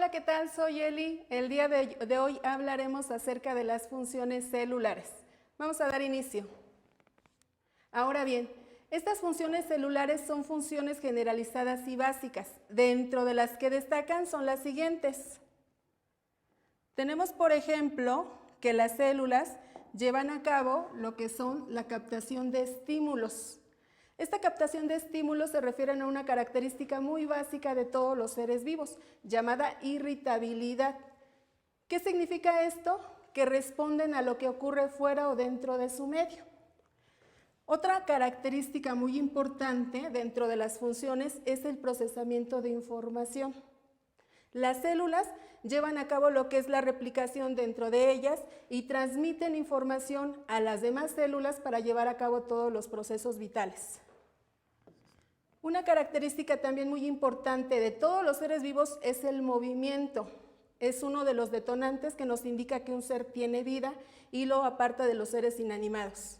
Hola, ¿qué tal? Soy Eli. El día de hoy hablaremos acerca de las funciones celulares. Vamos a dar inicio. Ahora bien, estas funciones celulares son funciones generalizadas y básicas. Dentro de las que destacan son las siguientes. Tenemos, por ejemplo, que las células llevan a cabo lo que son la captación de estímulos. Esta captación de estímulos se refiere a una característica muy básica de todos los seres vivos, llamada irritabilidad. ¿Qué significa esto? Que responden a lo que ocurre fuera o dentro de su medio. Otra característica muy importante dentro de las funciones es el procesamiento de información. Las células llevan a cabo lo que es la replicación dentro de ellas y transmiten información a las demás células para llevar a cabo todos los procesos vitales. Una característica también muy importante de todos los seres vivos es el movimiento. Es uno de los detonantes que nos indica que un ser tiene vida y lo aparta de los seres inanimados.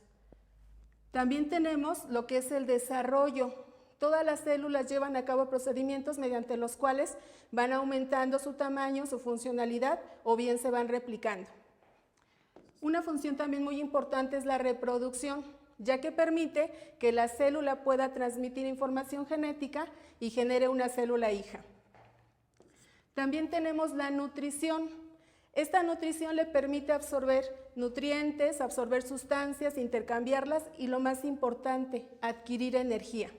También tenemos lo que es el desarrollo. Todas las células llevan a cabo procedimientos mediante los cuales van aumentando su tamaño, su funcionalidad o bien se van replicando. Una función también muy importante es la reproducción, ya que permite que la célula pueda transmitir información genética y genere una célula hija. También tenemos la nutrición. Esta nutrición le permite absorber nutrientes, absorber sustancias, intercambiarlas y lo más importante, adquirir energía.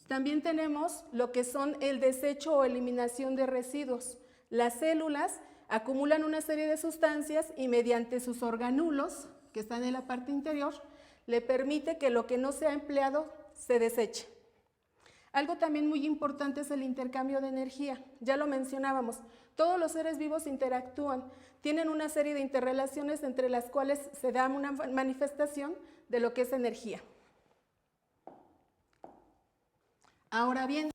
También tenemos lo que son el desecho o eliminación de residuos. Las células acumulan una serie de sustancias y mediante sus organulos, que están en la parte interior, le permite que lo que no se ha empleado se deseche. Algo también muy importante es el intercambio de energía. Ya lo mencionábamos, todos los seres vivos interactúan, tienen una serie de interrelaciones entre las cuales se da una manifestación de lo que es energía. Ahora bien,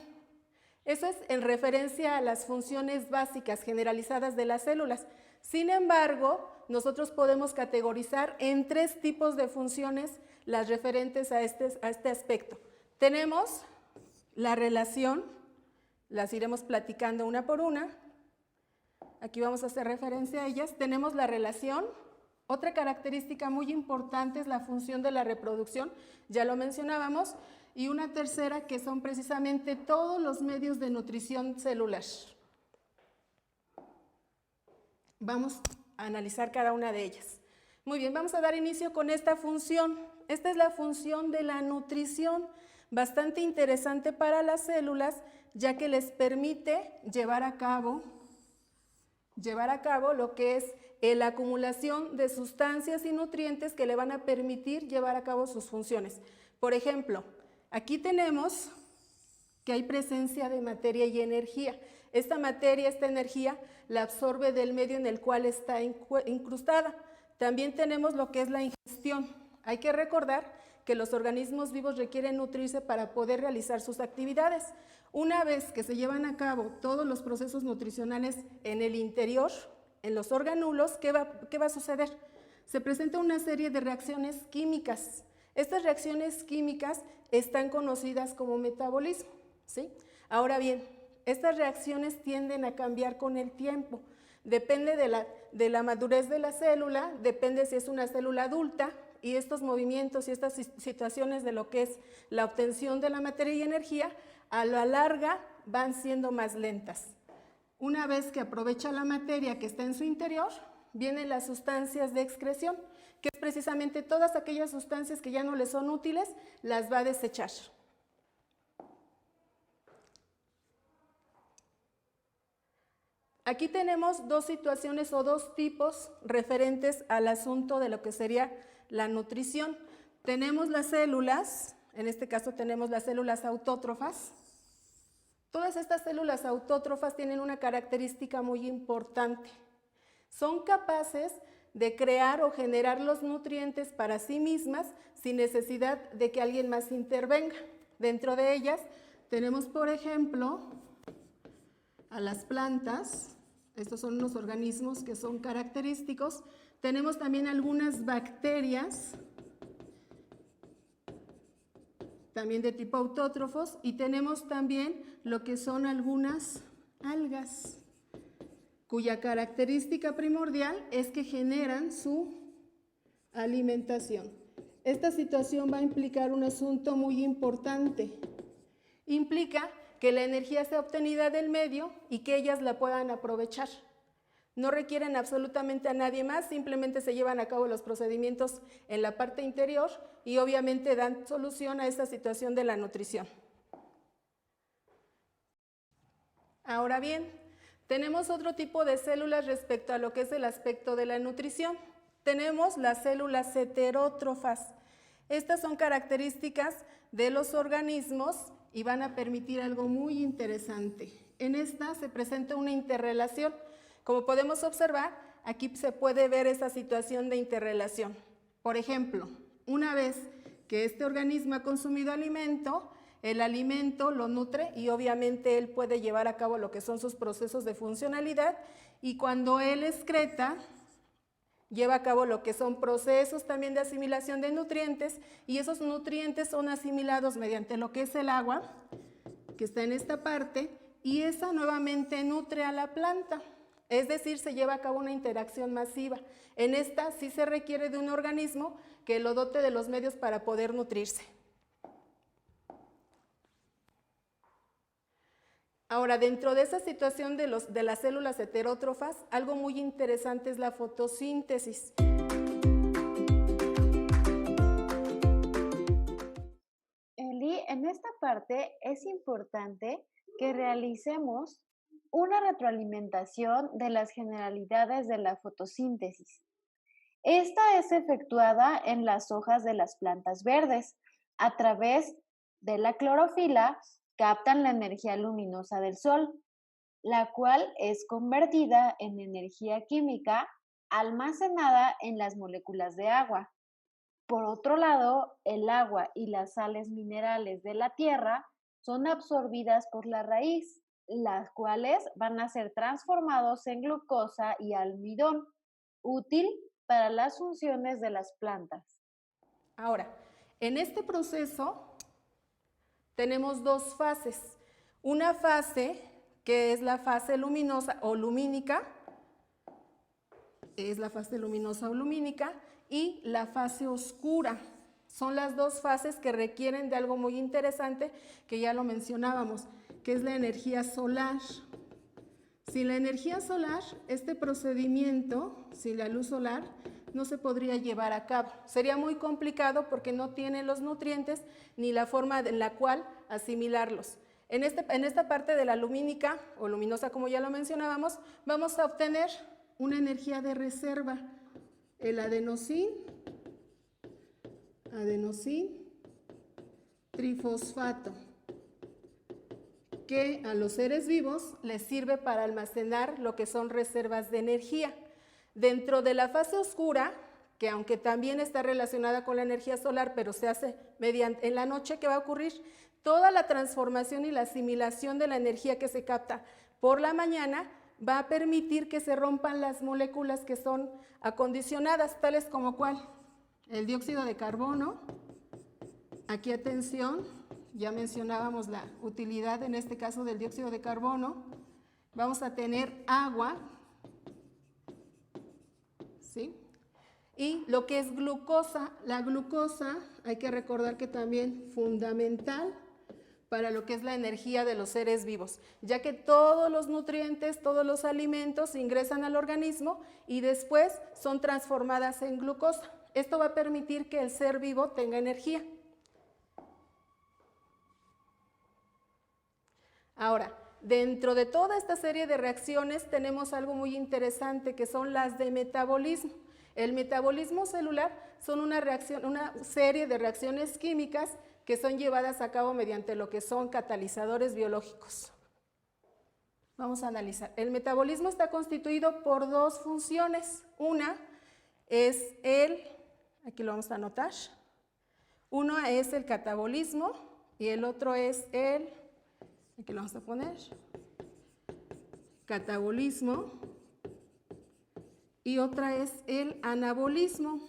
eso es en referencia a las funciones básicas generalizadas de las células. Sin embargo, nosotros podemos categorizar en 3 tipos de funciones las referentes a este aspecto. Tenemos la relación, las iremos platicando una por una. Aquí vamos a hacer referencia a ellas. Tenemos la relación. Otra característica muy importante es la función de la reproducción, ya lo mencionábamos. Y una tercera que son precisamente todos los medios de nutrición celular. Vamos a analizar cada una de ellas. Muy bien, vamos a dar inicio con esta función. Esta es la función de la nutrición, bastante interesante para las células, ya que les permite llevar a cabo lo que es la acumulación de sustancias y nutrientes que le van a permitir llevar a cabo sus funciones. Por ejemplo, aquí tenemos que hay presencia de materia y energía. Esta materia, esta energía, la absorbe del medio en el cual está incrustada. También tenemos lo que es la ingestión. Hay que recordar que los organismos vivos requieren nutrirse para poder realizar sus actividades. Una vez que se llevan a cabo todos los procesos nutricionales en el interior, en los organulos, ¿qué va a suceder? Se presenta una serie de reacciones químicas. Estas reacciones químicas están conocidas como metabolismo, ¿sí? Ahora bien, estas reacciones tienden a cambiar con el tiempo. Depende de la madurez de la célula, depende si es una célula adulta, y estos movimientos y estas situaciones de lo que es la obtención de la materia y energía, a la larga van siendo más lentas. Una vez que aprovecha la materia que está en su interior, vienen las sustancias de excreción, que es precisamente todas aquellas sustancias que ya no le son útiles, las va a desechar. Aquí tenemos 2 situaciones o 2 tipos referentes al asunto de lo que sería la nutrición. Tenemos las células, en este caso tenemos las células autótrofas. Todas estas células autótrofas tienen una característica muy importante. Son capaces de crear o generar los nutrientes para sí mismas sin necesidad de que alguien más intervenga. Dentro de ellas tenemos, por ejemplo, a las plantas. Estos son unos organismos que son característicos. Tenemos también algunas bacterias, también de tipo autótrofos, y tenemos también lo que son algunas algas. cuya característica primordial es que generan su alimentación. Esta situación va a implicar un asunto muy importante. Implica que la energía sea obtenida del medio y que ellas la puedan aprovechar. No requieren absolutamente a nadie más, simplemente se llevan a cabo los procedimientos en la parte interior y obviamente dan solución a esta situación de la nutrición. Ahora bien, tenemos otro tipo de células respecto a lo que es el aspecto de la nutrición. Tenemos las células heterótrofas. Estas son características de los organismos y van a permitir algo muy interesante. En esta se presenta una interrelación. Como podemos observar, aquí se puede ver esa situación de interrelación. Por ejemplo, una vez que este organismo ha consumido alimento, el alimento lo nutre y obviamente él puede llevar a cabo lo que son sus procesos de funcionalidad y cuando él excreta, lleva a cabo lo que son procesos también de asimilación de nutrientes y esos nutrientes son asimilados mediante lo que es el agua, que está en esta parte, y esa nuevamente nutre a la planta. Es decir, se lleva a cabo una interacción masiva. En esta sí se requiere de un organismo que lo dote de los medios para poder nutrirse. Ahora, dentro de esa situación de las células heterótrofas, algo muy interesante es la fotosíntesis. Eli, en esta parte es importante que realicemos una retroalimentación de las generalidades de la fotosíntesis. Esta es efectuada en las hojas de las plantas verdes. A través de la clorofila captan la energía luminosa del sol, la cual es convertida en energía química almacenada en las moléculas de agua. Por otro lado, el agua y las sales minerales de la tierra son absorbidas por la raíz, las cuales van a ser transformados en glucosa y almidón, útil para las funciones de las plantas. Ahora, en este proceso tenemos dos fases. Una fase que es la fase luminosa o lumínica, y la fase oscura. Son las dos fases que requieren de algo muy interesante que ya lo mencionábamos, que es la energía solar. Sin la energía solar, este procedimiento, sin la luz solar, no se podría llevar a cabo. Sería muy complicado porque no tiene los nutrientes ni la forma en la cual asimilarlos. En esta parte de la lumínica o luminosa, como ya lo mencionábamos, vamos a obtener una energía de reserva. El adenosín trifosfato, que a los seres vivos les sirve para almacenar lo que son reservas de energía. Dentro de la fase oscura, que aunque también está relacionada con la energía solar, pero se hace en la noche, ¿qué va a ocurrir? Toda la transformación y la asimilación de la energía que se capta por la mañana va a permitir que se rompan las moléculas que son acondicionadas, tales como ¿cuál? El dióxido de carbono. Aquí atención, ya mencionábamos la utilidad en este caso del dióxido de carbono. Vamos a tener agua, ¿sí? Y lo que es glucosa, la glucosa hay que recordar que también fundamental para lo que es la energía de los seres vivos, ya que todos los nutrientes, todos los alimentos ingresan al organismo y después son transformadas en glucosa. Esto va a permitir que el ser vivo tenga energía. Ahora, dentro de toda esta serie de reacciones tenemos algo muy interesante que son las de metabolismo. El metabolismo celular son una serie de reacciones químicas que son llevadas a cabo mediante lo que son catalizadores biológicos. Vamos a analizar. El metabolismo está constituido por dos funciones. Una es aquí lo vamos a anotar, uno es el catabolismo y el otro es aquí lo vamos a poner, catabolismo, y otra es el anabolismo.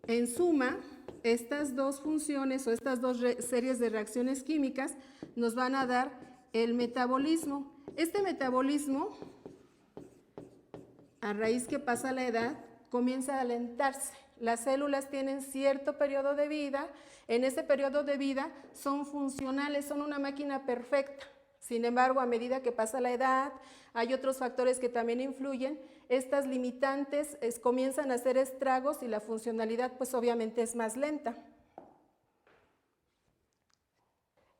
En suma, estas dos funciones o estas dos series de reacciones químicas nos van a dar el metabolismo. Este metabolismo, a raíz que pasa la edad, comienza a alentarse. Las células tienen cierto periodo de vida, en ese periodo de vida son funcionales, son una máquina perfecta. Sin embargo, a medida que pasa la edad, hay otros factores que también influyen, estas limitantes comienzan a hacer estragos y la funcionalidad pues obviamente es más lenta.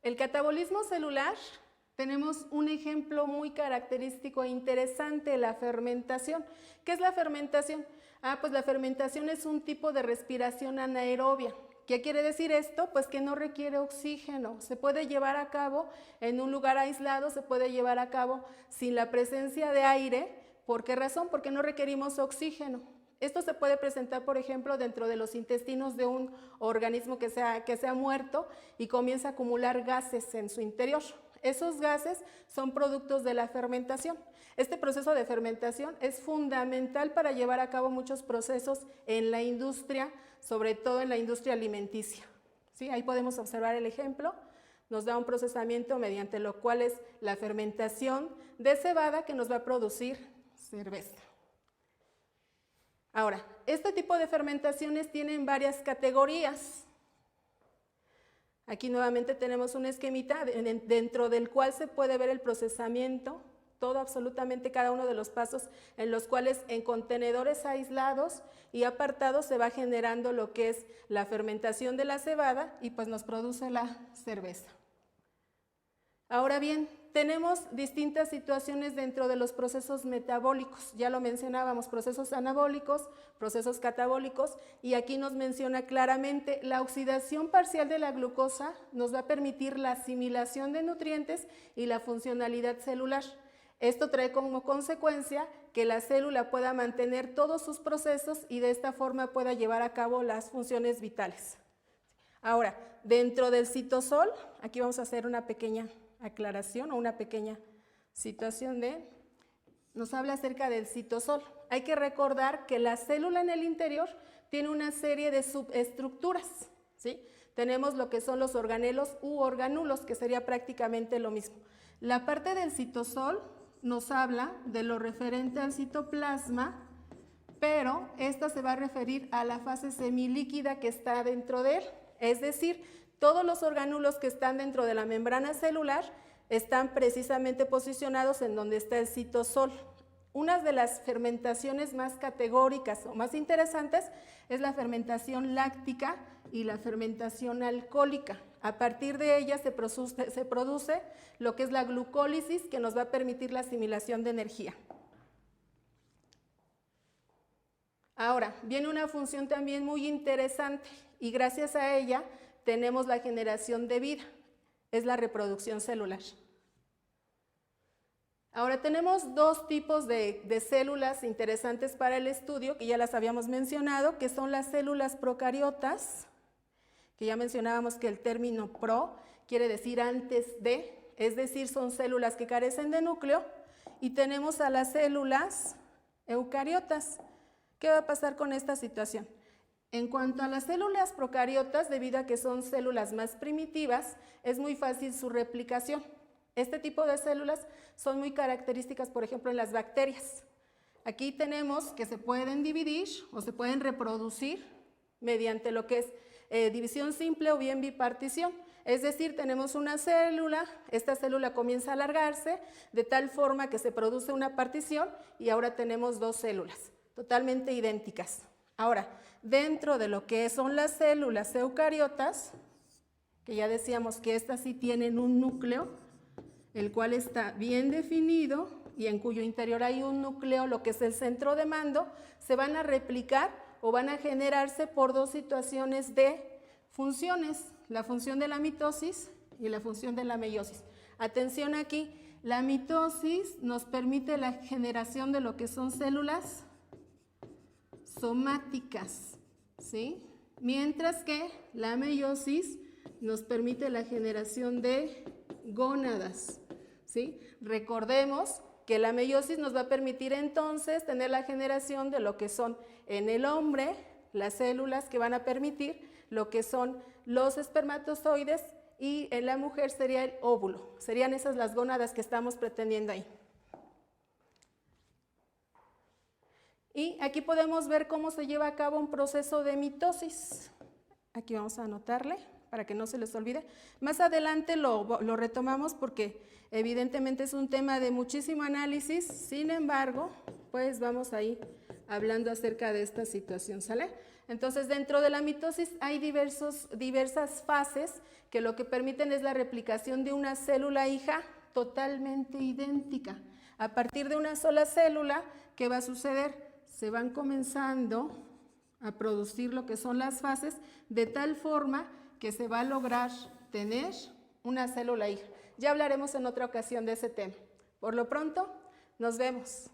El catabolismo celular, tenemos un ejemplo muy característico e interesante, la fermentación. ¿Qué es la fermentación? Pues la fermentación es un tipo de respiración anaerobia. ¿Qué quiere decir esto? Pues que no requiere oxígeno, se puede llevar a cabo en un lugar aislado, se puede llevar a cabo sin la presencia de aire. ¿Por qué razón? Porque no requerimos oxígeno. Esto se puede presentar, por ejemplo, dentro de los intestinos de un organismo que se ha muerto y comienza a acumular gases en su interior. Esos gases son productos de la fermentación. Este proceso de fermentación es fundamental para llevar a cabo muchos procesos en la industria, sobre todo en la industria alimenticia. ¿Sí? Ahí podemos observar el ejemplo. Nos da un procesamiento mediante lo cual es la fermentación de cebada que nos va a producir cerveza. Ahora, este tipo de fermentaciones tienen varias categorías. Aquí nuevamente tenemos un esquemita dentro del cual se puede ver el procesamiento, todo absolutamente cada uno de los pasos en los cuales en contenedores aislados y apartados se va generando lo que es la fermentación de la cebada y pues nos produce la cerveza. Ahora bien, tenemos distintas situaciones dentro de los procesos metabólicos, ya lo mencionábamos, procesos anabólicos, procesos catabólicos, y aquí nos menciona claramente la oxidación parcial de la glucosa nos va a permitir la asimilación de nutrientes y la funcionalidad celular. Esto trae como consecuencia que la célula pueda mantener todos sus procesos y de esta forma pueda llevar a cabo las funciones vitales. Ahora, dentro del citosol, aquí vamos a hacer una pequeña aclaración o una pequeña situación nos habla acerca del citosol. Hay que recordar que la célula en el interior tiene una serie de subestructuras, ¿sí? Tenemos lo que son los organelos u organulos, que sería prácticamente lo mismo. La parte del citosol nos habla de lo referente al citoplasma, pero esta se va a referir a la fase semilíquida que está dentro de él, es decir, todos los organulos que están dentro de la membrana celular están precisamente posicionados en donde está el citosol. Una de las fermentaciones más categóricas o más interesantes es la fermentación láctica y la fermentación alcohólica. A partir de ella se produce lo que es la glucólisis, que nos va a permitir la asimilación de energía. Ahora, viene una función también muy interesante y gracias a ella tenemos la generación de vida, es la reproducción celular. Ahora tenemos dos tipos de células interesantes para el estudio, que ya las habíamos mencionado, que son las células procariotas, que ya mencionábamos que el término pro quiere decir antes de, es decir, son células que carecen de núcleo, y tenemos a las células eucariotas. ¿Qué va a pasar con esta situación? En cuanto a las células procariotas, debido a que son células más primitivas, es muy fácil su replicación. Este tipo de células son muy características, por ejemplo, en las bacterias. Aquí tenemos que se pueden dividir o se pueden reproducir mediante lo que es división simple o bien bipartición. Es decir, tenemos una célula, esta célula comienza a alargarse de tal forma que se produce una partición y ahora tenemos dos células totalmente idénticas. Ahora, dentro de lo que son las células eucariotas, que ya decíamos que estas sí tienen un núcleo, el cual está bien definido y en cuyo interior hay un núcleo, lo que es el centro de mando, se van a replicar o van a generarse por dos situaciones de funciones, la función de la mitosis y la función de la meiosis. Atención aquí, la mitosis nos permite la generación de lo que son células somáticas, ¿sí? Mientras que la meiosis nos permite la generación de gónadas, ¿sí? Recordemos que la meiosis nos va a permitir entonces tener la generación de lo que son en el hombre las células que van a permitir lo que son los espermatozoides y en la mujer sería el óvulo. Serían esas las gónadas que estamos pretendiendo ahí. Y aquí podemos ver cómo se lleva a cabo un proceso de mitosis. Aquí vamos a anotarle para que no se les olvide. Más adelante lo retomamos porque evidentemente es un tema de muchísimo análisis, sin embargo, pues vamos ahí hablando acerca de esta situación, ¿sale? Entonces, dentro de la mitosis hay diversas fases que lo que permiten es la replicación de una célula hija totalmente idéntica. A partir de una sola célula, ¿qué va a suceder? Se van comenzando a producir lo que son las fases de tal forma que se va a lograr tener una célula hija. Ya hablaremos en otra ocasión de ese tema. Por lo pronto, nos vemos.